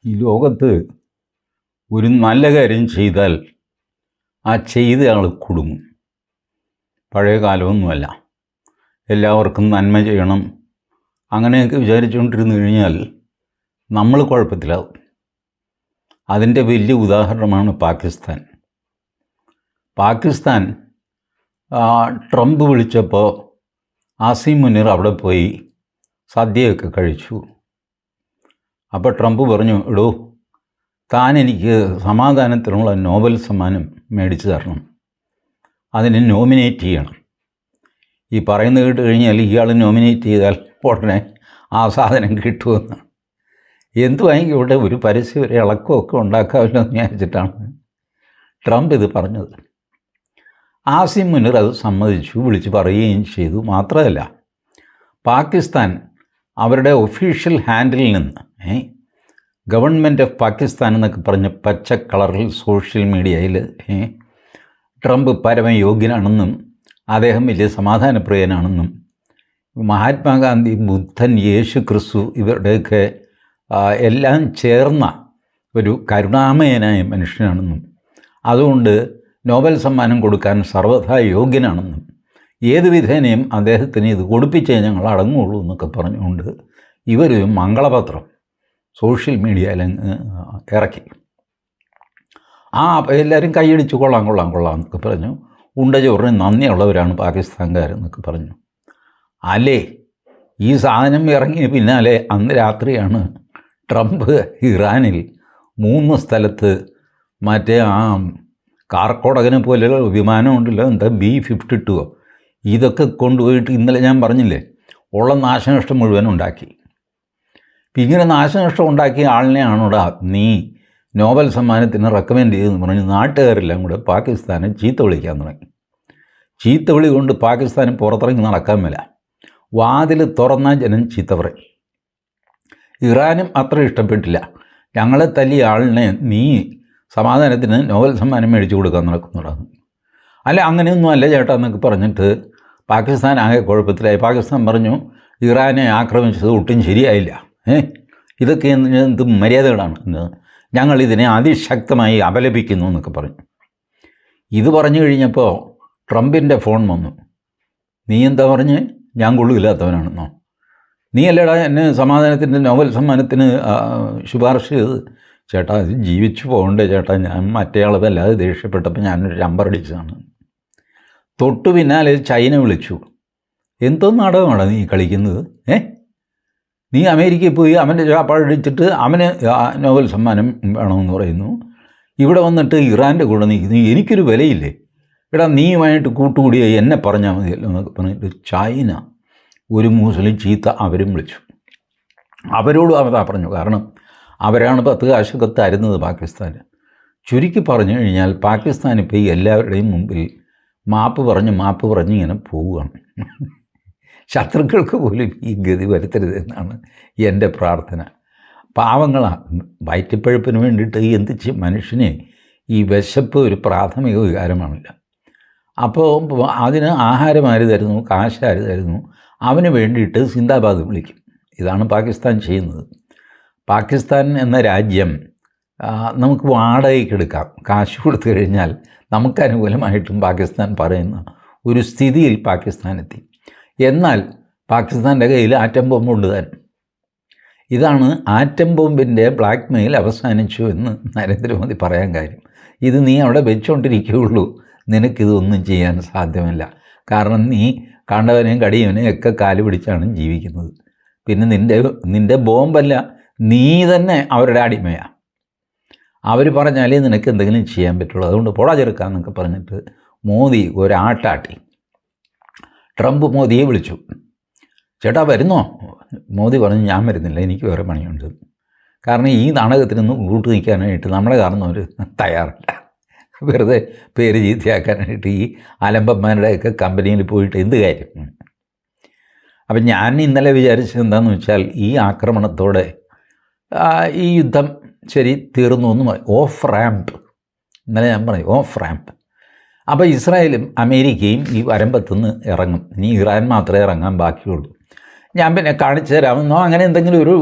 ഈ ലോകത്ത് ഒരു നല്ല കാര്യം ചെയ്താൽ ആ ചെയ്ത ആൾ കുടുങ്ങും. പഴയ കാലമൊന്നുമല്ല. എല്ലാവർക്കും നന്മ ചെയ്യണം അങ്ങനെയൊക്കെ വിചാരിച്ചുകൊണ്ടിരുന്നു കഴിഞ്ഞാൽ നമ്മൾ കുഴപ്പത്തിലാവും. അതിൻ്റെ വലിയ ഉദാഹരണമാണ് പാകിസ്ഥാൻ. പാകിസ്ഥാൻ ട്രംപ് വിളിച്ചപ്പോൾ ആസിം മുനീർ അവിടെ പോയി സദ്യയൊക്കെ കഴിച്ചു. അപ്പോൾ ട്രംപ് പറഞ്ഞു, എടോ താൻ എനിക്ക് സമാധാനത്തിനുള്ള നോബൽ സമ്മാനം മേടിച്ചു തരണം, അതിനെ നോമിനേറ്റ് ചെയ്യണം. ഈ പറയുന്നത് കേട്ട് കഴിഞ്ഞാൽ ഇയാൾ നോമിനേറ്റ് ചെയ്താൽ ഉടനെ ആ സാധനം കിട്ടുമെന്ന്. എന്തുവായെങ്കിൽ ഇവിടെ ഒരു പരസ്യം ഒരു ഇളക്കമൊക്കെ ഉണ്ടാക്കാമല്ലോ എന്ന് വിചാരിച്ചിട്ടാണ് ട്രംപ് ഇത് പറഞ്ഞത്. ആസിം മുനീർ അത് സമ്മതിച്ചു, വിളിച്ച് പറയുകയും ചെയ്തു. മാത്രമല്ല പാകിസ്ഥാൻ അവരുടെ ഒഫീഷ്യൽ ഹാൻഡിലിൽ നിന്ന് ഗവൺമെൻറ് ഓഫ് പാകിസ്ഥാൻ എന്നൊക്കെ പറഞ്ഞ് പച്ച കളറിൽ സോഷ്യൽ മീഡിയയിൽ ട്രംപ് പരമയോഗ്യനാണെന്നും അദ്ദേഹം വലിയ സമാധാനപ്രിയനാണെന്നും മഹാത്മാഗാന്ധി, ബുദ്ധൻ, യേശു ക്രിസ്തു ഇവരുടെയൊക്കെ എല്ലാം ചേർന്ന ഒരു കരുണാമയനായ മനുഷ്യനാണെന്നും അതുകൊണ്ട് നോബൽ സമ്മാനം കൊടുക്കാൻ സർവ്വഥാ യോഗ്യനാണെന്നും ഏത് വിധേനയും അദ്ദേഹത്തിന് ഇത് കൊടുപ്പിച്ചേ ഞങ്ങൾ അടങ്ങുള്ളൂ എന്നൊക്കെ പറഞ്ഞുകൊണ്ട് ഇവരൊരു മംഗളപത്രം സോഷ്യൽ മീഡിയയിൽ ഇറക്കി. അപ്പോൾ എല്ലാവരും കൈയടിച്ച് കൊള്ളാം എന്നൊക്കെ പറഞ്ഞു. ഉണ്ടചോറിന് നന്ദിയുള്ളവരാണ് പാകിസ്ഥാൻകാരെന്നൊക്കെ പറഞ്ഞു. അല്ലേ, ഈ സാധനം ഇറങ്ങിയ പിന്നാലെ അന്ന് രാത്രിയാണ് ട്രംപ് ഇറാനിൽ 3 സ്ഥലത്ത് മറ്റേ ആ കാർക്കോടകനെ പോലെയുള്ള വിമാനമുണ്ടല്ലോ, എന്താ B-52 ഇതൊക്കെ കൊണ്ടുപോയിട്ട് ഇന്നലെ ഞാൻ പറഞ്ഞില്ലേ ഉള്ള നാശനഷ്ടം മുഴുവൻ ഉണ്ടാക്കി. ഇപ്പം ഇങ്ങനെ നാശനഷ്ടം ഉണ്ടാക്കിയ ആളിനെയാണോടാ നീ നോബൽ സമ്മാനത്തിന് റെക്കമെൻഡ് ചെയ്തെന്ന് പറഞ്ഞ് നാട്ടുകാരെല്ലാം കൂടെ പാകിസ്ഥാനെ ചീത്ത വിളിക്കാൻ തുടങ്ങി. ചീത്ത വിളി കൊണ്ട് പാകിസ്ഥാന് പുറത്തിറങ്ങി നടക്കാൻ മേല. വാതിൽ തുറന്നാൽ ജനം ചീത്ത പറയും. ഇറാനും അത്ര ഇഷ്ടപ്പെട്ടില്ല. ഞങ്ങളെ തല്ലിയ ആളിനെ നീ സമാധാനത്തിന് നോബൽ സമ്മാനം മേടിച്ചു കൊടുക്കാൻ നടക്കുന്നുണ്ടാകും. അല്ല, അങ്ങനെയൊന്നും അല്ല ചേട്ടാ എന്നൊക്കെ പറഞ്ഞിട്ട് പാകിസ്ഥാൻ ആകെ കുഴപ്പത്തിലായി. പാകിസ്ഥാൻ പറഞ്ഞു ഇറാനെ ആക്രമിച്ചത് ഒട്ടും ശരിയായില്ല, ഇതൊക്കെ എന്ത് മര്യാദകളാണ്, ഞങ്ങളിതിനെ അതിശക്തമായി അപലപിക്കുന്നു എന്നൊക്കെ പറഞ്ഞു. ഇത് പറഞ്ഞു കഴിഞ്ഞപ്പോൾ ട്രംപിൻ്റെ ഫോൺ വന്നു. നീ എന്താ പറഞ്ഞ്, ഞാൻ കൊള്ളില്ലാത്തവനാണെന്നോ? നീ അല്ലേടാ എന്നെ സമാധാനത്തിൻ്റെ നോബൽ സമ്മാനത്തിന് ശുപാർശ ചെയ്ത്? ചേട്ടാ ഇത് ജീവിച്ചു പോകണ്ടേ ചേട്ടാ, ഞാൻ മറ്റേയാൾ വല്ലാതെ ദേഷ്യപ്പെട്ടപ്പോൾ ഞാനൊരു നമ്പർ അടിച്ചതാണ്. തൊട്ടു പിന്നാലെ ചൈന വിളിച്ചു. എന്തോ നാടകമാണ് നീ കളിക്കുന്നത്? നീ അമേരിക്കയിൽ പോയി അവൻ്റെ ചാപ്പാടടിച്ചിട്ട് അവന് നോബൽ സമ്മാനം വേണമെന്ന് പറയുന്നു. ഇവിടെ വന്നിട്ട് ഇറാൻ്റെ കൂടെ നിൽക്കുന്നു. എനിക്കൊരു വിലയില്ലേ? എടാ നീയുമായിട്ട് കൂട്ടുകൂടിയ എന്നെ പറഞ്ഞാൽ മതിയല്ലോ എന്നൊക്കെ പറഞ്ഞിട്ട് ചൈന ഒരു മുസ്ലിം ചീത്ത അവരും വിളിച്ചു. അവരോടും അവതാ പറഞ്ഞു. കാരണം അവരാണ് 10 കാശൊക്കെ തരുന്നത് പാകിസ്ഥാന്. ചുരുക്കി പറഞ്ഞു കഴിഞ്ഞാൽ പാകിസ്ഥാൻ ഇപ്പോൾ ഈ എല്ലാവരുടെയും മുമ്പിൽ മാപ്പ് പറഞ്ഞ് ഇങ്ങനെ പോവുകയാണ്. ശത്രുക്കൾക്ക് പോലും ഈ ഗതി വരുത്തരുതെന്നാണ് എൻ്റെ പ്രാർത്ഥന. പാവങ്ങളാണ്, വയറ്റിപ്പഴുപ്പിന് വേണ്ടിയിട്ട് എന്ത് ചെയ്യും മനുഷ്യനെ. ഈ വിശപ്പ് ഒരു പ്രാഥമിക വികാരമാണില്ല. അപ്പോൾ അതിന് ആഹാരം ആര് തരുന്നു, കാശ് ആര് തരുന്നു, അവന് വേണ്ടിയിട്ട് സിന്ദാബാദ് വിളിക്കും. ഇതാണ് പാകിസ്ഥാൻ ചെയ്യുന്നത്. പാകിസ്ഥാൻ എന്ന രാജ്യം നമുക്ക് വാടകയ്ക്ക് എടുക്കാം, കാശ് കൊടുത്തു കഴിഞ്ഞാൽ നമുക്ക് അനുകൂലമായിട്ടും പാകിസ്ഥാൻ പറയുന്ന ഒരു സ്ഥിതിയിൽ പാകിസ്ഥാൻ എത്തി. എന്നാൽ പാകിസ്ഥാൻ്റെ കയ്യിൽ ആറ്റം ബോംബുണ്ട് താനും. ഇതാണ് ആറ്റം ബോംബിൻ്റെ ബ്ലാക്ക് മെയിൽ അവസാനിച്ചു എന്ന് നരേന്ദ്രമോദി പറയാൻ കാര്യം. ഇത് നീ അവിടെ വെച്ചുകൊണ്ടിരിക്കുകയുള്ളൂ, നിനക്കിതൊന്നും ചെയ്യാൻ സാധ്യമല്ല. കാരണം നീ കണ്ടവനെയും കടിയവനെയും ഒക്കെ കാല് പിടിച്ചാണ് ജീവിക്കുന്നത്. പിന്നെ നിൻ്റെ ബോംബല്ല, നീ തന്നെ അവരുടെ അടിമയാണ്. അവർ പറഞ്ഞാലേ നിനക്ക് എന്തെങ്കിലും ചെയ്യാൻ പറ്റുള്ളൂ. അതുകൊണ്ട് പോടാ ചെറുക്കാന്നൊക്കെ പറഞ്ഞിട്ട് മോദി ഒരാട്ടാട്ടി. ട്രംപ് മോദിയെ വിളിച്ചു. ചേട്ടാ വരുന്നോ? മോദി പറഞ്ഞു ഞാൻ വരുന്നില്ല, എനിക്ക് വേറെ പണിയുണ്ട്. കാരണം ഈ നാടകത്തിനൊന്നും കൂട്ടു നിൽക്കാനായിട്ട് നമ്മളെ കാരണവർ തയ്യാറല്ല. വെറുതെ പേര് ചീത്തയാക്കാനായിട്ട് ഈ അലമ്പന്മാരുടെയൊക്കെ കമ്പനിയിൽ പോയിട്ട് എന്ത് കാര്യം. അപ്പം ഞാൻ ഇന്നലെ വിചാരിച്ചത് എന്താണെന്ന് വെച്ചാൽ ഈ ആക്രമണത്തോടെ ഈ യുദ്ധം ശരി തീർന്നു എന്ന് പറയും. ഓഫ് റാമ്പ്, ഇന്നലെ ഞാൻ പറയും ഓഫ് റാമ്പ്. അപ്പോൾ ഇസ്രായേലും അമേരിക്കയും ഈ വരമ്പത്തുനിന്ന് ഇറങ്ങും. ഇനി ഇറാൻ മാത്രമേ ഇറങ്ങാൻ ബാക്കിയുള്ളൂ. ഞാൻ പിന്നെ കാണിച്ചു തരാമെന്നോ അങ്ങനെ എന്തെങ്കിലും ഒരു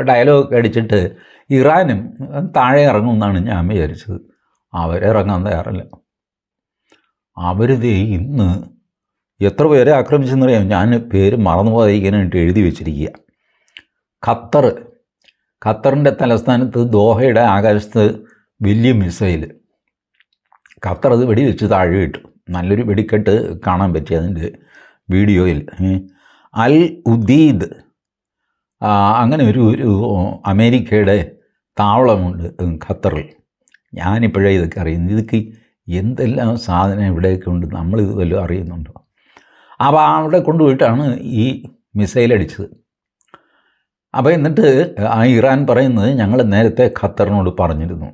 ഡയലോഗ് അടിച്ചിട്ട് ഇറാനും താഴെ ഇറങ്ങുമെന്നാണ് ഞാൻ വിചാരിച്ചത്. അവരിറങ്ങാൻ തയ്യാറല്ല. അവരിത് ഇന്ന് എത്ര പേരെ ആക്രമിച്ചെന്നറിയാം. ഞാൻ പേര് മറന്നു പോകാതിരിക്കാനായിട്ട് എഴുതി വെച്ചിരിക്കുക. ഖത്തറിൻ്റെ തലസ്ഥാനത്ത് ദോഹയുടെ ആകാശത്ത് വലിയ മിസൈൽ. ഖത്തർ അത് വെടിവെച്ച് താഴെ ഇട്ടു. നല്ലൊരു വെടിക്കെട്ട് കാണാൻ പറ്റി അതിൻ്റെ വീഡിയോയിൽ. അൽ ഉദീദ് അങ്ങനെ ഒരു അമേരിക്കയുടെ താവളമുണ്ട് ഖത്തറിൽ. ഞാനിപ്പോഴേ ഇതൊക്കെ അറിയുന്നു. ഇതൊക്കെ എന്തെല്ലാം സാധനം ഇവിടെയൊക്കെ ഉണ്ട്, നമ്മളിത് വല്ലതും അറിയുന്നുണ്ടോ? അപ്പോൾ അവിടെ കൊണ്ടുപോയിട്ടാണ് ഈ മിസൈൽ അടിച്ചത്. അപ്പോൾ എന്നിട്ട് ആ ഇറാൻ പറയുന്നത്, ഞങ്ങൾ നേരത്തെ ഖത്തറിനോട് പറഞ്ഞിരുന്നു,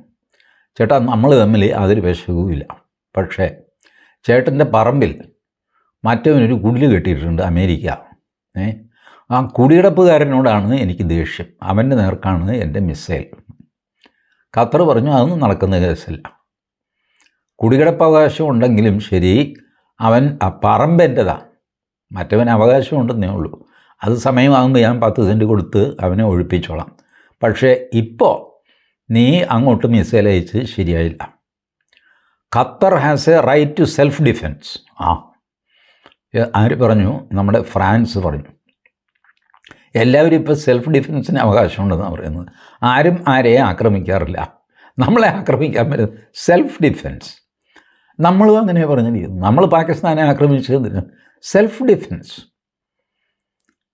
ചേട്ടാ നമ്മൾ തമ്മിൽ അതൊരു വിഷയവുമില്ല, പക്ഷേ ചേട്ടൻ്റെ പറമ്പിൽ മറ്റവനൊരു കുടിൽ കെട്ടിയിട്ടുണ്ട് അമേരിക്ക. ആ കുടികിടപ്പുകാരനോടാണ് എനിക്ക് ദേഷ്യം, അവൻ്റെ നേർക്കാണ് എൻ്റെ മിസൈൽ. ഖത്തർ പറഞ്ഞു അതൊന്നും നടക്കുന്ന കേസല്ല. കുടികിടപ്പവകാശം ഉണ്ടെങ്കിലും ശരി, അവൻ ആ പറമ്പെൻ്റെതാണ്, മറ്റവൻ അവകാശം ഉണ്ടെന്നേ ഉള്ളൂ. അത് സമയമാകുമ്പോൾ ഞാൻ 10 സെൻറ്റ് കൊടുത്ത് അവനെ ഒഴിപ്പിച്ചോളാം. പക്ഷേ ഇപ്പോൾ നീ അങ്ങോട്ട് മിസൈൽ അയച്ച് ശരിയായില്ല. Qatar has a right to self defence. ആര് പറഞ്ഞു? നമ്മുടെ ഫ്രാൻസ് പറഞ്ഞു. എല്ലാവരും ഇപ്പോൾ സെൽഫ് ഡിഫെൻസിന് അവകാശമുണ്ടെന്നാണ് പറയുന്നത്. ആരും ആരെയും ആക്രമിക്കാറില്ല. നമ്മളെ ആക്രമിക്കാൻ പറ്റും സെൽഫ് ഡിഫെൻസ്. നമ്മളും അങ്ങനെ പറഞ്ഞിരിക്കുന്നു. നമ്മൾ പാകിസ്ഥാനെ ആക്രമിച്ചതിന് സെൽഫ് ഡിഫെൻസ്.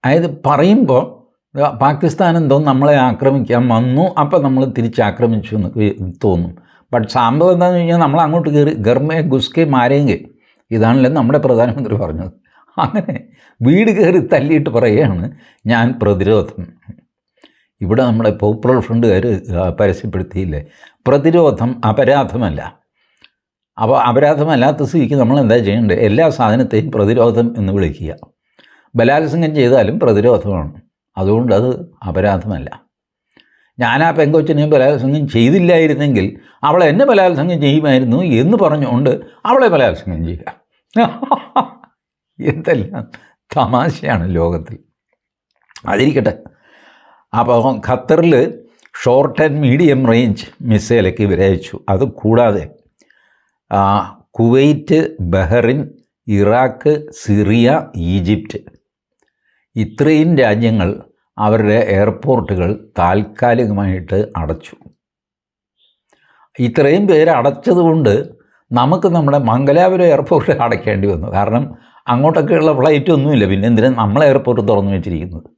അതായത് പറയുമ്പോൾ പാകിസ്ഥാൻ എന്തോ നമ്മളെ ആക്രമിക്കാൻ വന്നു, അപ്പോൾ നമ്മൾ തിരിച്ചാക്രമിച്ചു എന്ന് തോന്നും. ബട്ട് സംഭവം എന്താണെന്ന് കഴിഞ്ഞാൽ നമ്മൾ അങ്ങോട്ട് കയറി ഗർമേ ഗുസ്കെ മാരേങ്കെ, ഇതാണല്ലോ നമ്മുടെ പ്രധാനമന്ത്രി പറഞ്ഞത്. അങ്ങനെ വീട് കയറി തല്ലിയിട്ട് പറയുകയാണ് ഞാൻ പ്രതിരോധം. ഇവിടെ നമ്മുടെ പോപ്പുലർ ഫ്രണ്ടുകാർ പരസ്യപ്പെടുത്തിയില്ലേ, പ്രതിരോധം അപരാധമല്ല. അപ്പോൾ അപരാധമല്ലാത്ത സ്ഥിതിക്ക് നമ്മൾ എന്താ ചെയ്യേണ്ടത്? എല്ലാ സാധനത്തെയും പ്രതിരോധം എന്ന് വിളിക്കുക. ബലാത്സംഗം ചെയ്താലും പ്രതിരോധമാണ്, അതുകൊണ്ട് അത് അപരാധമല്ല. ഞാൻ ആ പെങ്കൊച്ചിനെ ബലാത്സംഗം ചെയ്തില്ലായിരുന്നെങ്കിൽ അവൾ എന്നെ ബലാത്സംഗം ചെയ്യുമായിരുന്നു എന്ന് പറഞ്ഞുകൊണ്ട് അവളെ ബലാത്സംഗം ചെയ്യുക. എന്തെല്ലാം തമാശയാണ് ലോകത്തിൽ. അതിരിക്കട്ടെ. അപ്പോൾ ഖത്തറിൽ ഷോർട്ട് ആൻഡ് മീഡിയം റേഞ്ച് മിസൈലൊക്കെ ഇവരയച്ചു. അത് കൂടാതെ Kuwait, Bahrain, Iraq, Syria, Egypt ഇത്രയും രാജ്യങ്ങൾ അവരുടെ എയർപോർട്ടുകൾ താൽക്കാലികമായിട്ട് അടച്ചു. ഇത്രയും പേര് അടച്ചതുകൊണ്ട് നമുക്ക് നമ്മുടെ മംഗലാപുരം എയർപോർട്ട് അടയ്ക്കേണ്ടി വന്നു. കാരണം അങ്ങോട്ടൊക്കെയുള്ള ഫ്ലൈറ്റ് ഒന്നുമില്ല. പിന്നെ എന്തിനാണ് നമ്മളെ എയർപോർട്ട് തുറന്നു വെച്ചിരിക്കുന്നത്?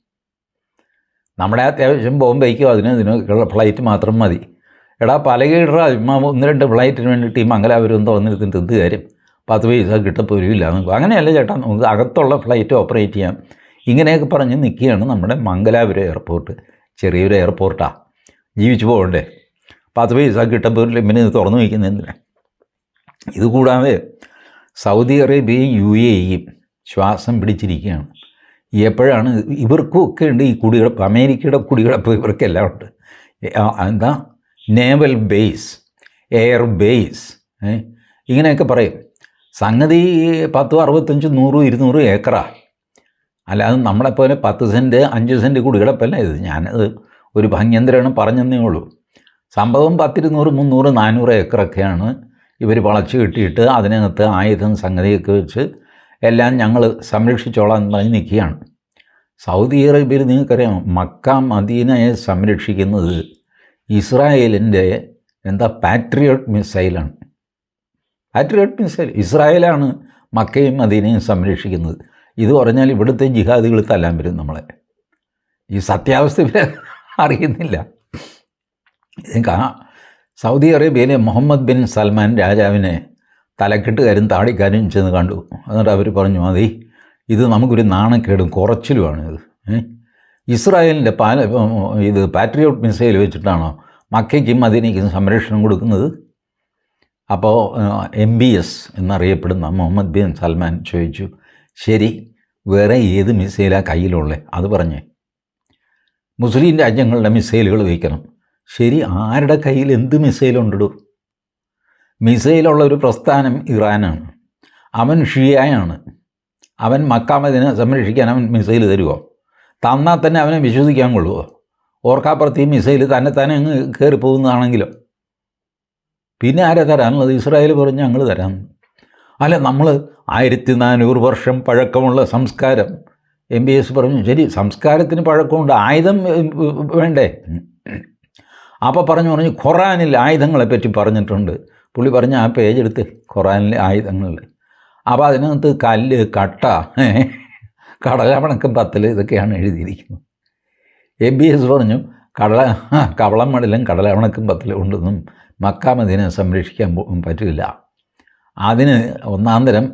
നമ്മുടെ അത്യാവശ്യം ബോംബെക്കോ ഇതിനൊക്കെയുള്ള ഫ്ലൈറ്റ് മാത്രം മതി. എടാ പലകീട 1-2 ഫ്ലൈറ്റിന് വേണ്ടിയിട്ട് ഈ മംഗലാപുരം തുറന്നിരുത്തിട്ട് എന്ത് കാര്യം? 10 പൈസ കിട്ടപ്പോരുമില്ല. അങ്ങനെയല്ല ചേട്ടാ, നമുക്ക് അകത്തുള്ള ഫ്ലൈറ്റ് ഓപ്പറേറ്റ് ചെയ്യാം. ഇങ്ങനെയൊക്കെ പറഞ്ഞ് നിൽക്കുകയാണ് നമ്മുടെ മംഗലാപുരം എയർപോർട്ട്. ചെറിയൊരു എയർപോർട്ടാണ്, ജീവിച്ചു പോകണ്ടേ? 10 പൈസ കിട്ടപ്പോരില്ല, പിന്നെ ഇത് തുറന്നു വയ്ക്കുന്നത് എന്തിനാണ്? ഇതുകൂടാതെ സൗദി അറേബ്യയും UAEയും ശ്വാസം പിടിച്ചിരിക്കുകയാണ്. എപ്പോഴാണ് ഇവർക്കുമൊക്കെ ഉണ്ട് ഈ കുടികിടപ്പ്, അമേരിക്കയുടെ കുടികിടപ്പ് ഇവർക്കെല്ലാം ഉണ്ട്. എന്താ നേവൽ ബേസ്, എയർ ബേസ്, ഇങ്ങനെയൊക്കെ പറയും. സംഗതി 10, 65, 100, 200 ഏക്കറാണ്. അല്ലാതെ നമ്മളെപ്പോലെ 10 സെൻറ്റ് 5 സെൻറ്റ് കുടികിടപ്പല്ല ഇത്. ഞാനത് ഒരു ഭംഗ്യന്തരമാണ് പറഞ്ഞതേ ഉള്ളൂ. സംഭവം 10, 200, 300, 400 ഏക്കറൊക്കെയാണ് ഇവർ വളച്ച് കിട്ടിയിട്ട് അതിനകത്ത് ആയുധം സംഗതിയൊക്കെ വെച്ച് എല്ലാം ഞങ്ങൾ സംരക്ഷിച്ചോളാം എന്ന് പറഞ്ഞ് നിൽക്കുകയാണ്. സൗദി അറേബ്യയിൽ നിങ്ങൾക്കറിയാം, മക്ക മദീനയെ സംരക്ഷിക്കുന്നത് ഇസ്രായേലിൻ്റെ പാട്രിയോട്ട് മിസൈലാണ്. പാട്രിയോട്ട് മിസൈൽ ഇസ്രായേലാണ് മക്കയും മദീനയും സംരക്ഷിക്കുന്നത്. ഇത് പറഞ്ഞാൽ ഇവിടുത്തെ ജിഹാദികൾ തല്ലാൻ വരും നമ്മളെ. ഈ സത്യാവസ്ഥ ഇവരെ അറിയുന്നില്ല. സൗദി അറേബ്യയിലെ മുഹമ്മദ് ബിൻ സൽമാൻ രാജാവിനെ തലക്കെട്ടുകാരും താടിക്കാരും ചെന്ന് കണ്ടു. എന്നിട്ട് അവർ പറഞ്ഞു, മതി, ഇത് നമുക്കൊരു നാണക്കേടും കുറച്ചിലുമാണിത്. ഇസ്രായേലിൻ്റെ ഇത് പാട്രിയോട്ട് മിസൈൽ വെച്ചിട്ടാണോ മക്കയ്ക്കും മദീനയ്ക്കും സംരക്ഷണം കൊടുക്കുന്നത്? അപ്പോൾ MBS എന്നറിയപ്പെടുന്ന മുഹമ്മദ് ബിൻ സൽമാൻ ചോദിച്ചു, ശരി, വേറെ ഏത് മിസൈലാണ് കയ്യിലുള്ളത്? അത് പറഞ്ഞേ. മുസ്ലിം രാജ്യങ്ങളുടെ മിസൈലുകൾ വയ്ക്കണം. ശരി, ആരുടെ കയ്യിൽ എന്ത് മിസൈലുണ്ടിടും? മിസൈലുള്ള ഒരു പ്രസ്ഥാനം ഇറാനാണ്. അവൻ ഷിയായാണ്. അവൻ മക്ക മദീന സംരക്ഷിക്കാൻ അവൻ മിസൈൽ തരുമോ? തന്നാൽ തന്നെ അവനെ വിശ്വസിക്കാൻ കൊള്ളുമോ? ഓർക്കാപ്പുറത്ത് ഈ മിസൈൽ തന്നെ അങ്ങ് കയറി പോകുന്നതാണെങ്കിലോ പിന്നെ ആരാ തരാനുള്ളത്? ഇസ്രായേൽ പറഞ്ഞു ഞങ്ങൾ തരാം. അല്ല, നമ്മൾ 1400 വർഷം പഴക്കമുള്ള സംസ്കാരം. MBS പറഞ്ഞു ശരി, സംസ്കാരത്തിന് പഴക്കമുണ്ട്, ആയുധം വേണ്ടേ? അപ്പോൾ പറഞ്ഞു ഖുറാനിൽ ആയുധങ്ങളെപ്പറ്റി പറഞ്ഞിട്ടുണ്ട്. പുള്ളി പറഞ്ഞ ആ പേജ് എടുത്ത് ഖുറാനിലെ ആയുധങ്ങൾ. അപ്പോൾ അതിനകത്ത് കല്ല്, കട്ട, കടലവണക്കം പത്തൽ ഇതൊക്കെയാണ് എഴുതിയിരിക്കുന്നത്. MBS പറഞ്ഞു കവളം മടലും കടലവണക്കം പത്തലും കൊണ്ടൊന്നും മക്ക മദീന സംരക്ഷിക്കാൻ പറ്റില്ല. അതിന് ഒന്നാന്തരം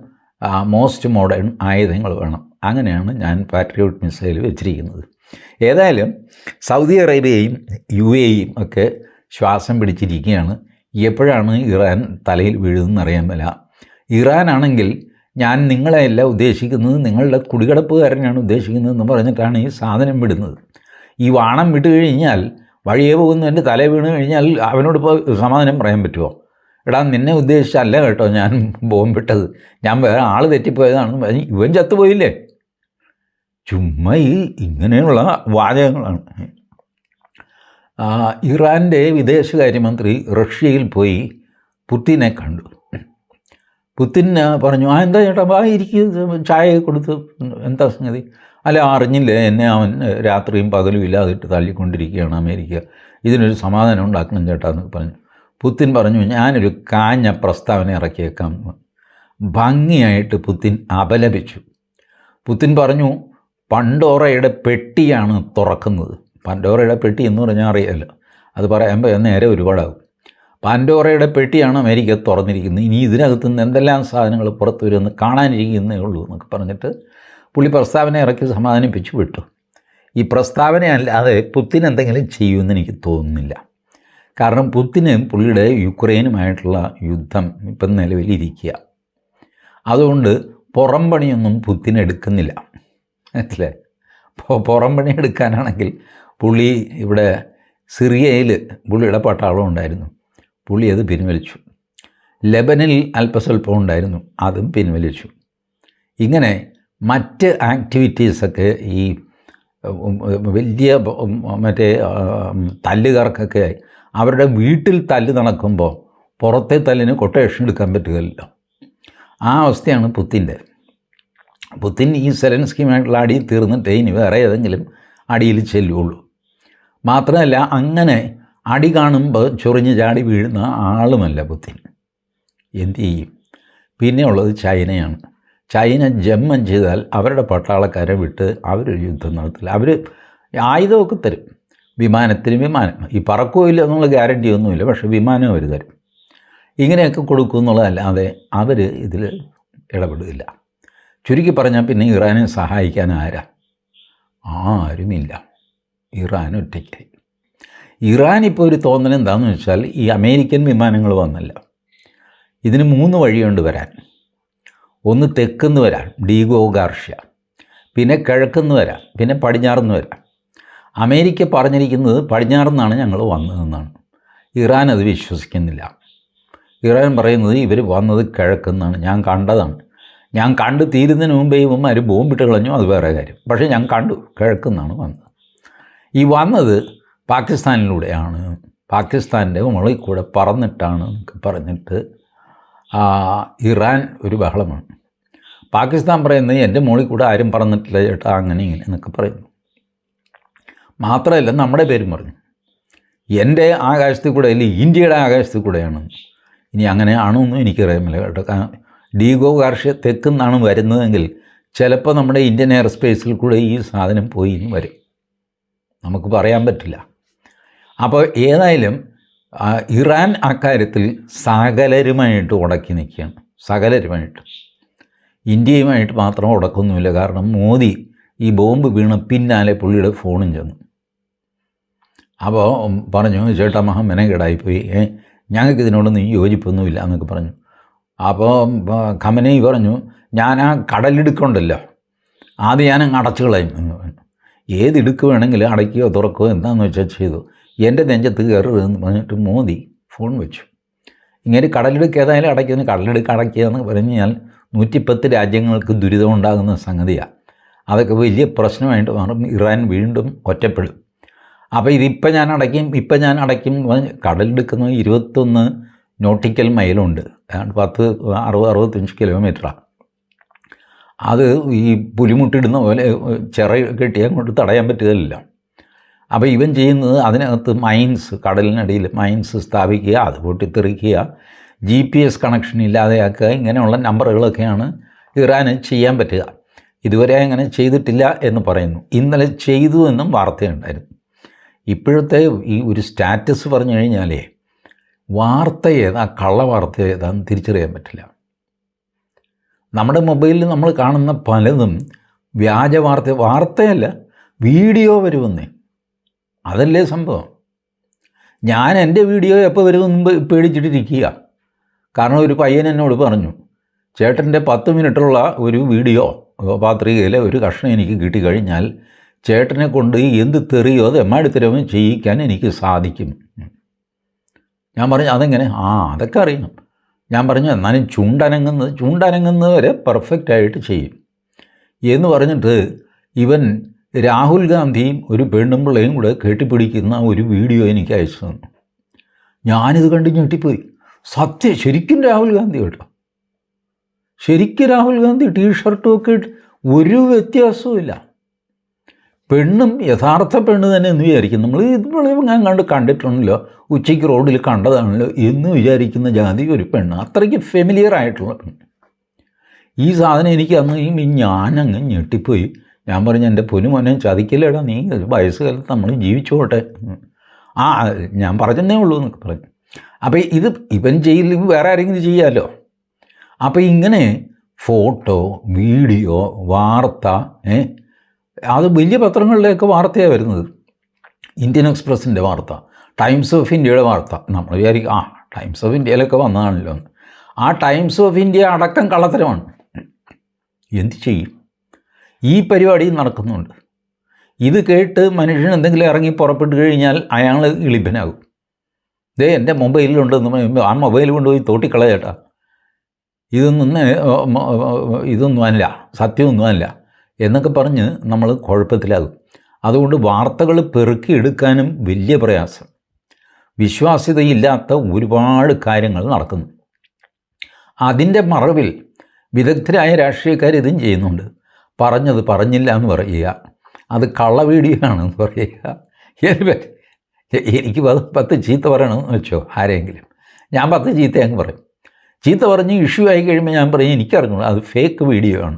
മോസ്റ്റ് മോഡേൺ ആയുധങ്ങൾ വേണം. അങ്ങനെയാണ് ഞാൻ പാട്രിയോട്ട് മിസൈൽ വെച്ചിരിക്കുന്നത്. ഏതായാലും സൗദി അറേബ്യയും UAEയും ഒക്കെ ശ്വാസം പിടിച്ചിരിക്കുകയാണ്. എപ്പോഴാണ് ഇറാൻ തലയിൽ വീഴുന്നതെന്ന് അറിയാൻ പറ്റില്ല. ഇറാനാണെങ്കിൽ ഞാൻ നിങ്ങളെയല്ല ഉദ്ദേശിക്കുന്നത്, നിങ്ങളുടെ കുടികിടപ്പുകാരനാണ് ഉദ്ദേശിക്കുന്നതെന്ന് പറഞ്ഞിട്ടാണ് ഈ സാധനം വിടുന്നത്. ഈ വാണം വിട്ട് കഴിഞ്ഞാൽ വഴിയെ പോകുന്നതിൻ്റെ തല വീണ് കഴിഞ്ഞാൽ അവനോടിപ്പോൾ സമാധാനം പറയാൻ പറ്റുമോ? എടാ, നിന്നെ ഉദ്ദേശിച്ചല്ല കേട്ടോ ഞാൻ ബോംബിട്ടത്, ഞാൻ വേറെ ആൾ തെറ്റിപ്പോയതാണെന്ന് പറഞ്ഞ് ഇവൻ ചത്തുപോയില്ലേ? ചുമ്മാ ഈ ഇങ്ങനെയുള്ള വാചകങ്ങളാണ്. ഇറാൻ്റെ വിദേശകാര്യമന്ത്രി റഷ്യയിൽ പോയി പുത്തിനെ കണ്ടു. പുത്തിൻ പറഞ്ഞു എന്താ ചേട്ടാ ഇരിക്കുക, ചായ കൊടുത്ത് എന്താ സംഗതി? അല്ല, അറിഞ്ഞില്ലേ എന്നെ അവൻ രാത്രിയും പകലും ഇല്ലാതിട്ട് തള്ളിക്കൊണ്ടിരിക്കുകയാണ് അമേരിക്ക, ഇതിനൊരു സമാധാനം ഉണ്ടാക്കണം ചേട്ടാ എന്ന് പറഞ്ഞു. പുത്തിൻ പറഞ്ഞു ഞാനൊരു കാഞ്ഞ പ്രസ്താവന ഇറക്കിയേക്കാം. ഭംഗിയായിട്ട് പുത്തിൻ അപലപിച്ചു. പുത്തിൻ പറഞ്ഞു പണ്ടോറയുടെ പെട്ടിയാണ് തുറക്കുന്നത്. പണ്ടോറയുടെ പെട്ടി എന്ന് പറഞ്ഞാൽ അറിയാമല്ലോ, അത് പറയുമ്പോൾ നേരെ ഒരുപാടാകും. പാൻഡോറയുടെ പെട്ടിയാണ് അമേരിക്ക തുറന്നിരിക്കുന്നത്. ഇനി ഇതിനകത്ത് നിന്ന് എന്തെല്ലാം സാധനങ്ങൾ പുറത്തു വരുമെന്ന് കാണാനിരിക്കുന്നേ ഉള്ളൂ എന്നൊക്കെ പറഞ്ഞിട്ട് പുള്ളി പ്രസ്താവന ഇറക്കി സമാധാനിപ്പിച്ചു വിട്ടു. ഈ പ്രസ്താവന അല്ലാതെ പുത്തിൻ എന്തെങ്കിലും ചെയ്യുമെന്ന് എനിക്ക് തോന്നുന്നില്ല. കാരണം പുത്തിന് പുള്ളിയുടെ യുക്രൈനുമായിട്ടുള്ള യുദ്ധം ഇപ്പം നിലവിലിരിക്കുക. അതുകൊണ്ട് പുറം പണിയൊന്നും പുത്തിന് എടുക്കുന്നില്ല. മനസ്സിലെ പുറം പണി എടുക്കാനാണെങ്കിൽ പുള്ളി ഇവിടെ സിറിയയിൽ പുള്ളിയുടെ പട്ടാളം ഉണ്ടായിരുന്നു, പുള്ളി അത് പിൻവലിച്ചു. ലെബനിൽ അല്പസ്വല്പം ഉണ്ടായിരുന്നു, അതും പിൻവലിച്ചു. ഇങ്ങനെ മറ്റ് ആക്ടിവിറ്റീസൊക്കെ ഈ വലിയ മറ്റേ തല്ലുകാർക്കൊക്കെ അവരുടെ വീട്ടിൽ തല്ല് നടക്കുമ്പോൾ പുറത്തെ തല്ലിന് കൊട്ടേഷൻ എടുക്കാൻ പറ്റുകയില്ലല്ലോ. ആ അവസ്ഥയാണ് പുത്തിൻ്റെ. പുത്തിൻ ഈ സെലൻസ്കിയുമായിട്ടുള്ള അടി തീർന്നിട്ടേ ഇനി വേറെ ഏതെങ്കിലും അടിയിൽ ചെല്ലുള്ളൂ. മാത്രമല്ല അങ്ങനെ അടി കാണുമ്പോൾ ചൊറിഞ്ഞ് ചാടി വീഴുന്ന ആളുമല്ല പുത്തിൻ. എന്തു ചെയ്യും? പിന്നെ ഉള്ളത് ചൈനയാണ്. ചൈന ജന്മം ചെയ്താൽ അവരുടെ പട്ടാളക്കാരെ വിട്ട് അവരൊരു യുദ്ധം നടത്തില്ല. അവർ ആയുധമൊക്കെ തരും, വിമാനത്തിന് വിമാനം, ഈ പറക്കുകയില്ല എന്നുള്ള ഗ്യാരണ്ടി ഒന്നുമില്ല, പക്ഷേ വിമാനം അവർ തരും. ഇങ്ങനെയൊക്കെ കൊടുക്കും എന്നുള്ളതല്ലാതെ അവർ ഇതിൽ ഇടപെടില്ല. ചുരുക്കി പറഞ്ഞാൽ പിന്നെ ഇറാനെ സഹായിക്കാൻ ആരുമില്ല. ഇറാൻ ഒറ്റയ്ക്കായി. ഇറാൻ ഇപ്പോൾ ഒരു തോന്നൽ എന്താണെന്ന് വെച്ചാൽ ഈ അമേരിക്കൻ വിമാനങ്ങൾ വന്നല്ല, ഇതിന് 3 വഴിയുണ്ട് വരാൻ. ഒന്ന് തെക്കുന്ന് വരാം, ഡീഗോ ഗാർഷ്യ, പിന്നെ കിഴക്കുന്ന് വരാം, പിന്നെ പടിഞ്ഞാറുന്ന് വരാം. അമേരിക്ക പറഞ്ഞിരിക്കുന്നത് പടിഞ്ഞാറുനിന്നാണ് ഞങ്ങൾ വന്നതെന്നാണ്. ഇറാൻ അത് വിശ്വസിക്കുന്നില്ല. ഇറാൻ പറയുന്നത് ഇവർ വന്നത് കിഴക്കുന്നാണ്, ഞാൻ കണ്ടതാണ്, ഞാൻ കണ്ട് തീരുന്നതിന് മുമ്പേ ഇവന്മാർ ബോംബിട്ട് കളഞ്ഞു, അത് വേറെ കാര്യം, പക്ഷേ ഞാൻ കണ്ടു കിഴക്കുന്നാണ് വന്നത്. ഈ വന്നത് പാകിസ്ഥാനിലൂടെയാണ്, പാകിസ്ഥാൻ്റെ മുകളിൽ കൂടെ പറന്നിട്ടാണ് എന്നൊക്കെ പറഞ്ഞിട്ട് ഇറാൻ ഒരു ബഹളമാണ്. പാകിസ്ഥാൻ പറയുന്നത് എൻ്റെ മുകളിൽ കൂടെ ആരും പറന്നിട്ടില്ല ചേട്ടാ, അങ്ങനെ ഇങ്ങനെ എന്നൊക്കെ പറയുന്നു. മാത്രമല്ല നമ്മുടെ പേരും പറഞ്ഞു, എൻ്റെ ആകാശത്തിൽ കൂടെ അല്ലെങ്കിൽ ഇന്ത്യയുടെ ആകാശത്തിൽ കൂടെയാണ്. ഇനി അങ്ങനെ ആണോന്നും എനിക്കറിയാമില്ല കേട്ടോ. ഡീഗോ ഗാർഷ്യ തെക്കുന്നാണ് വരുന്നതെങ്കിൽ ചിലപ്പോൾ നമ്മുടെ ഇന്ത്യൻ എയർ സ്പേസിൽ കൂടെ ഈ സാധനം പോയി വരും, നമുക്ക് പറയാൻ പറ്റില്ല. അപ്പോൾ ഏതായാലും ഇറാൻ അക്കാര്യത്തിൽ സകലരുമായിട്ട് ഉടക്കി നിൽക്കുകയാണ്. സകലരുമായിട്ട്, ഇന്ത്യയുമായിട്ട് മാത്രം ഉടക്കൊന്നുമില്ല. കാരണം മോദി ഈ ബോംബ് വീണ പിന്നാലെ പുള്ളിയുടെ ഫോണും ചെന്നു. അപ്പോൾ പറഞ്ഞു ചേട്ടാ മെനകേടായിപ്പോയി, ഞങ്ങൾക്ക് ഇതിനോടൊന്നും യോജിപ്പൊന്നുമില്ല എന്നൊക്കെ പറഞ്ഞു. അപ്പോൾ ഖമനേയി പറഞ്ഞു ഞാൻ ആ കടലിടുക്കുണ്ടല്ലോ ആദ്യം ഞാനങ്ങ് അടച്ചു കളയും എന്ന് പറഞ്ഞു. ഏതിടുക്ക് വേണമെങ്കിലും അടയ്ക്കുകയോ തുറക്കുകയോ എന്താണെന്ന് വെച്ചാൽ ചെയ്തു, എൻ്റെ നെഞ്ചത്ത് കയറരുതെന്ന് പറഞ്ഞിട്ട് മോദി ഫോൺ വെച്ചു. ഇങ്ങനെ കടലിടുക്ക് ഏതായാലും അടയ്ക്കുന്നു, കടലിടുക്ക് അടയ്ക്കുക എന്ന് പറഞ്ഞാൽ 110 രാജ്യങ്ങൾക്ക് ദുരിതമുണ്ടാകുന്ന സംഗതിയാണ്. അതൊക്കെ വലിയ പ്രശ്നമായിട്ട് മാറും. ഇറാൻ വീണ്ടും ഒറ്റപ്പെടും. അപ്പോൾ ഇതിപ്പോൾ ഞാൻ അടയ്ക്കും കടലെടുക്കുന്ന 21 നോട്ടിക്കൽ മൈലുണ്ട്, 65 കിലോമീറ്ററാണ്. അത് ഈ പുലിമുട്ടിടുന്ന പോലെ ചിറ കെട്ടിയാൽ കൊണ്ട് തടയാൻ പറ്റുകയില്ല. അപ്പോൾ ഇവൻ ചെയ്യുന്നത് അതിനകത്ത് കടലിനടിയിൽ മൈൻസ് സ്ഥാപിക്കുക, അത് പൊട്ടിത്തെറിക്കുക, GPS കണക്ഷൻ ഇല്ലാതെയാക്കുക, ഇങ്ങനെയുള്ള നമ്പറുകളൊക്കെയാണ് ഇറാന് ചെയ്യാൻ പറ്റുക. ഇതുവരെ അങ്ങനെ ചെയ്തിട്ടില്ല എന്ന് പറയുന്നു. ഇന്നലെ ചെയ്തു എന്നും വാർത്തയുണ്ടായിരുന്നു. ഇപ്പോഴത്തെ ഈ ഒരു സ്റ്റാറ്റസ് പറഞ്ഞു കഴിഞ്ഞാലേ വാർത്ത ഏതാ കള്ള വാർത്ത ഏതാന്ന് തിരിച്ചറിയാൻ പറ്റില്ല. നമ്മുടെ മൊബൈലിൽ നമ്മൾ കാണുന്ന പലതും വ്യാജ വാർത്തയല്ല, വീഡിയോ വരുമെന്നേ. അതല്ലേ സംഭവം. ഞാൻ എൻ്റെ വീഡിയോ എപ്പോൾ വരുമെന്ന് പേടിച്ചിട്ടിരിക്കുക. കാരണം ഒരു പയ്യൻ എന്നോട് പറഞ്ഞു, ചേട്ടൻ്റെ 10 മിനിറ്റുള്ള ഒരു വീഡിയോ പത്രികയിലെ ഒരു കഷ്ണം എനിക്ക് കിട്ടിക്കഴിഞ്ഞാൽ ചേട്ടനെ കൊണ്ട് എന്ത് തെറിയോ അത് എമ്മാടിത്തരവും ചെയ്യിക്കാൻ എനിക്ക് സാധിക്കും. ഞാൻ പറഞ്ഞു അതെങ്ങനെ? അതൊക്കെ അറിയണം. ഞാൻ പറഞ്ഞു എന്നാലും ചുണ്ടനങ്ങുന്നത് വരെ പെർഫെക്റ്റായിട്ട് ചെയ്യും എന്ന് പറഞ്ഞിട്ട് ഇവൻ രാഹുൽ ഗാന്ധിയും ഒരു പെണ്ണുമ്പിള്ളയും കൂടെ കെട്ടിപ്പിടിക്കുന്ന ഒരു വീഡിയോ എനിക്ക് അയച്ചു തന്നു. ഞാനിത് കണ്ട് ഞെട്ടിപ്പോയി. ശരിക്കും രാഹുൽ ഗാന്ധി കേട്ടോ, ശരിക്കും രാഹുൽ ഗാന്ധി ടീഷർട്ടും ഒക്കെ ഇട്ട് ഒരു വ്യത്യാസവും പെണ്ണും യഥാർത്ഥ പെണ്ണ് തന്നെ എന്ന് വിചാരിക്കും. നമ്മൾ ഇതുപോലെ ഞാൻ കണ്ടിട്ടുണ്ടല്ലോ, ഉച്ചയ്ക്ക് റോഡിൽ കണ്ടതാണല്ലോ എന്ന് വിചാരിക്കുന്ന ജാതി ഒരു പെണ്ണ്, അത്രയ്ക്ക് ഫെമിലിയർ ആയിട്ടുള്ള പെണ്ണ്. ഈ സാധനം എനിക്ക് അന്ന് ഞാനങ്ങ് ഞെട്ടിപ്പോയി. ഞാൻ പറഞ്ഞു എൻ്റെ പൊന്നുമോനെ ചതിക്കില്ലേടാ, നീ വയസ്സുകാലത്ത് നമ്മൾ ജീവിച്ചോട്ടെ, ഞാൻ പറഞ്ഞതേ ഉള്ളൂ എന്നൊക്കെ പറഞ്ഞു. അപ്പോൾ ഇവൻ ചെയ്യില്ലെങ്കിൽ വേറെ ആരെങ്കിലും ചെയ്യാമല്ലോ. അപ്പോൾ ഇങ്ങനെ ഫോട്ടോ, വീഡിയോ, വാർത്ത, അത് വലിയ പത്രങ്ങളിലേക്ക് വാർത്തയാണ് വരുന്നത്. ഇന്ത്യൻ എക്സ്പ്രസിൻ്റെ വാർത്ത, ടൈംസ് ഓഫ് ഇന്ത്യയുടെ വാർത്ത. നമ്മൾ വിചാരിക്കും ടൈംസ് ഓഫ് ഇന്ത്യയിലൊക്കെ വന്നതാണല്ലോ. ആ ടൈംസ് ഓഫ് ഇന്ത്യ അടക്കം കള്ളത്തരമാണ്. എന്ത് ചെയ്യും? ഈ പരിപാടി നടക്കുന്നുണ്ട്. ഇത് കേട്ട് മനുഷ്യൻ എന്തെങ്കിലും ഇറങ്ങി പുറപ്പെട്ട് കഴിഞ്ഞാൽ അയാൾ ഇളിഭനാകും. എൻ്റെ മൊബൈലിലുണ്ടെന്ന് പറയുമ്പോൾ ആ മൊബൈൽ കൊണ്ടുപോയി തോട്ടിക്കളയേട്ടാ, ഇതൊന്നുമല്ല, സത്യമൊന്നുമല്ല എന്നൊക്കെ പറഞ്ഞ് നമ്മൾ കുഴപ്പത്തിലാകും. അതുകൊണ്ട് വാർത്തകൾ പെറുക്കിയെടുക്കാനും വലിയ പ്രയാസം. വിശ്വാസ്യതയില്ലാത്ത ഒരുപാട് കാര്യങ്ങൾ നടക്കുന്നു. അതിൻ്റെ മറവിൽ വിദഗ്ധരായ രാഷ്ട്രീയക്കാർ ഇതും ചെയ്യുന്നുണ്ട്. പറഞ്ഞത് പറഞ്ഞില്ല എന്ന് പറയുക, അത് കള്ള വീഡിയോ ആണെന്ന് പറയുക. എനിക്ക് 10 ചീത്ത പറയണമെന്ന് വെച്ചോ ആരെങ്കിലും, ഞാൻ 10 ചീത്ത അങ്ങ് പറയും. ചീത്ത പറഞ്ഞ് ഇഷ്യൂ ആയി കഴിയുമ്പോൾ ഞാൻ പറയും എനിക്കറിഞ്ഞു അത് ഫേക്ക് വീഡിയോ ആണ്,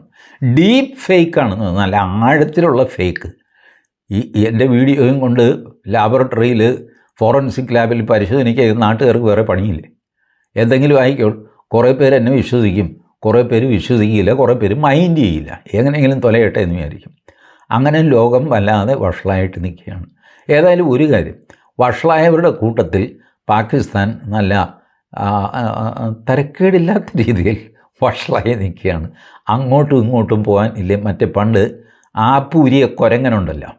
ഡീപ്പ് ഫേക്കാണെന്ന്, നല്ല ആഴത്തിലുള്ള ഫേക്ക്. എൻ്റെ വീഡിയോയും കൊണ്ട് ലാബറട്ടറിയിൽ ഫോറൻസിക് ലാബിൽ പരിശോധനയ്ക്ക് നാട്ടുകാർക്ക് വേറെ പണിയില്ലേ? എന്തെങ്കിലും ആയിക്കോ, കുറേ പേര് എന്നെ വിശ്വസിക്കും, കുറേ പേര് വിശ്വസിക്കില്ല, കുറേ പേര് മൈൻഡ് ചെയ്യില്ല, എങ്ങനെയെങ്കിലും തൊലയട്ടെ എന്ന് വിചാരിക്കും. അങ്ങനെ ലോകം വല്ലാതെ വഷളായിട്ട് നിൽക്കുകയാണ്. ഏതായാലും ഒരു കാര്യം, വഷളായവരുടെ കൂട്ടത്തിൽ പാകിസ്ഥാൻ നല്ല തരക്കേടില്ലാത്ത രീതിയിൽ വഷളായി നിൽക്കുകയാണ്. അങ്ങോട്ടും ഇങ്ങോട്ടും പോകാൻ ഇല്ലേ. മറ്റേ പണ്ട് ആപ്പൂരിയ കുരങ്ങനുണ്ടല്ലോ,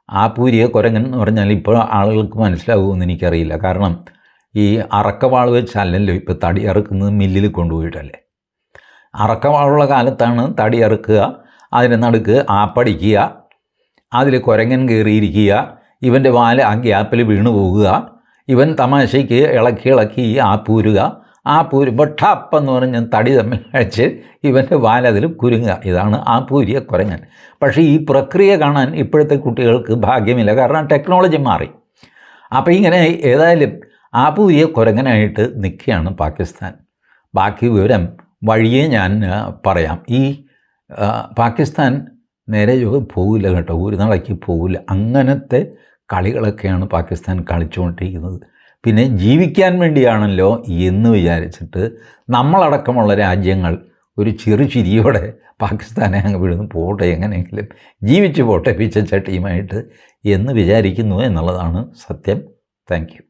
ആപ്പൂരിയ കുരങ്ങൻ എന്ന് പറഞ്ഞാൽ ഇപ്പോൾ ആളുകൾക്ക് മനസ്സിലാകുമെന്ന് എനിക്കറിയില്ല. കാരണം ഈ അറക്കവാൾ വെച്ചല്ലല്ലോ ഇപ്പോൾ തടി അറുക്കുന്നത്, മില്ലിൽ കൊണ്ടുപോയിട്ടല്ലേ. അറക്കവാളുള്ള കാലത്താണ് തടി അറുക്കുക, അതിന് നടുക്ക് ആപ്പടിക്കുക, അതിൽ കുരങ്ങൻ കയറിയിരിക്കുക, ഇവൻ്റെ വാല് ആ ഗ്യാപ്പിൽ വീണു പോകുക, ഇവൻ തമാശയ്ക്ക് ഇളക്കി ആപ്പൂരുക, ആപ്പൂരുമ്പോൾ ടപ്പെന്ന് പറഞ്ഞ് തടി തമ്മിൽ അഴിച്ച് ഇവൻ്റെ വാലതിൽ കുരുങ്ങുക. ഇതാണ് ആപ്പൂരിയ കുരങ്ങൻ. പക്ഷേ ഈ പ്രക്രിയ കാണാൻ ഇപ്പോഴത്തെ കുട്ടികൾക്ക് ഭാഗ്യമില്ല, കാരണം ടെക്നോളജി മാറി. അപ്പോൾ ഇങ്ങനെ ഏതായാലും ആപ്പൂരിയ കുരങ്ങനായിട്ട് നിൽക്കുകയാണ് പാകിസ്ഥാൻ. ബാക്കി വിവരം വഴിയേ ഞാൻ പറയാം. ഈ പാകിസ്ഥാൻ നേരെ പോകില്ല കേട്ടോ, ഒരു നാളേക്ക് പോകില്ല. അങ്ങനത്തെ കളികളൊക്കെയാണ് പാകിസ്ഥാൻ കളിച്ചുകൊണ്ടിരിക്കുന്നത്. പിന്നെ ജീവിക്കാൻ വേണ്ടിയാണല്ലോ എന്ന് വിചാരിച്ചിട്ട് നമ്മളടക്കമുള്ള രാജ്യങ്ങൾ ഒരു ചിരിയോടെ പാകിസ്ഥാനെ അങ്ങ് വിടുന്നു, പോട്ടെ എങ്ങനെയെങ്കിലും ജീവിച്ചു പോട്ടെ പിച്ചച്ചട്ടിയുമായിട്ട് എന്ന് വിചാരിക്കുന്നു എന്നുള്ളതാണ് സത്യം. Thank you.